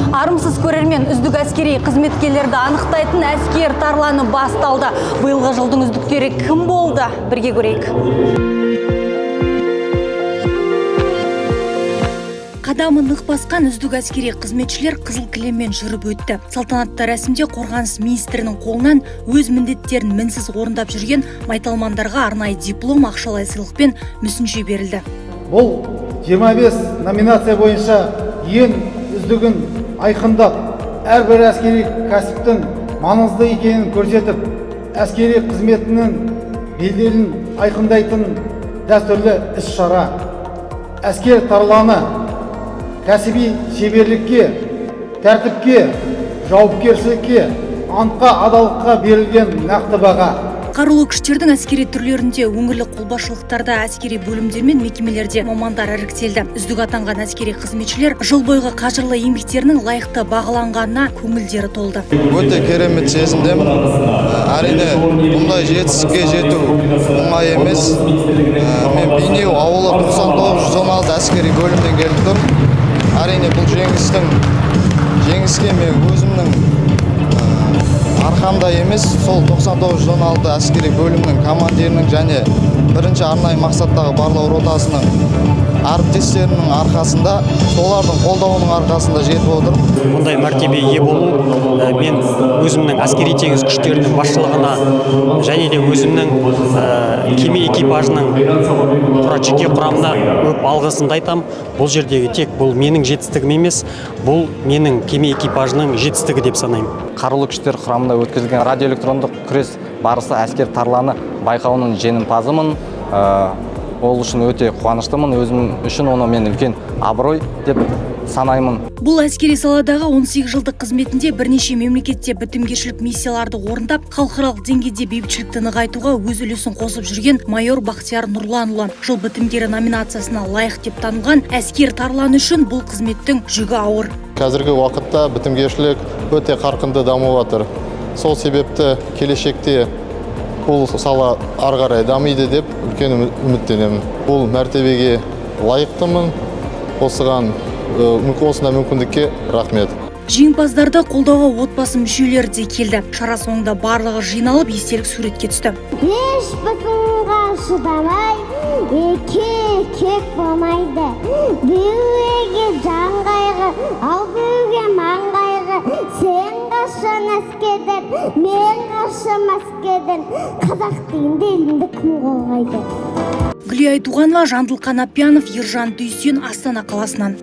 Армысыз көрермен, үздік әскери қызметкерлерді анықтайтын әскер тарланы басталды. Биылғы жылдың үздіктері кім болды? Бірге көрейік. Қадамы нық басқан үздік әскери қызметшілер қызыл кілеммен жүріп өтті. Салтанатты рәсімде қорғаныс министрінің қолынан өз міндеттерін мінсіз орындап жүрген майталмандарға арнайы диплом, ақшалай сыйлықпен мүсінші берілді. Бұл 25 номинация бойынша ең үздігін айқындап, әрбір әскери кәсіптің маңызды екенін көрсетіп, әскери қызметінің беделін айқындайтын дәстүрлі іс-шара. Әскер тарланы кәсіби шеберлікке, тәртіпке, жауапкершілікке, антқа, адалдыққа берілген нақты баға. Қарулы күштердің әскери түрлерінде өңірлік қолбасшылықтарда, әскери бөлімдер мен мекемелерде мамандар іріктелді. Үздік атанған әскери қызметшілер жыл бойғы қажырлы еңбектерінің лайықты бағаланғанына көңілдері толды. Өте керемет сезімдемін. Әрине, бұндай жетістікке жету оңай емес. Мен Бейнеу ауылы 9916 әскери бөлімден келіп тұрмын. Әрине, бұл жеңіске мен өзімнің арқамда емес, сол 9916 әскери бөлімнің командирінің және бірінші арнайы мақсаттағы барлау ротасының әріптестерінің арқасында, солардың қолдауының арқасында жетіп отырмын. Мұндай мәртебе ие болу мен өзімнің әскери теңіз күштерінің басшылығына және де өзімнің кеме экипажының жеке құрамына көп алғысымды айтам. Бұл жердегі тек бұл менің жетістігім емес, бұл менің кеме экипажының жетістігі деп санаймын. Қарулы күштер құрамында өткізілген радиоэлектрондық күрес барысы әскер тарланы байқауының жеңімпазымын. Ол үшін өте қуаныштымын. Өзім үшін оны мен үлкен абырой деп санаймын. Бұл әскери саладағы 18 жылдық қызметінде бірнеше мемлекетте бітімгершілік миссияларды орындап, халықаралық деңгейде бейбітшілікті нығайтуға өз үлесін қосып жүрген майор Бақтияр Нұрланұлы жыл бітімгері номинациясына лайық деп танылған. Әскер тарланы үшін бұл қызметтің жүгі ауыр. Қазіргі уақытта бітімгершілік өте қарқынды дамып жатыр. Сол себепті келешекте бұл сала ары қарай дамиды деп үлкен үміттенемін. Бұл мәртебеге лайықтымын. Осына мүмкіндікке рахмет. Жеңімпаздарды қолдауға отбасы мүшелері де келді. Шара соңында барлығы жиналып естелік суретке түсті. Еш бітімға шыдамай, кек болмайды. Біреуге жан қайғы, ал біреуге ман қайғы. Сен қашан әскерден, мен қашан әскерден. Қазақ дейінде елімді кім қорғайды? Гүлия Айтуғанова, Жандыл Қанапиянов, Ержан Дүйсен, Астана қаласынан.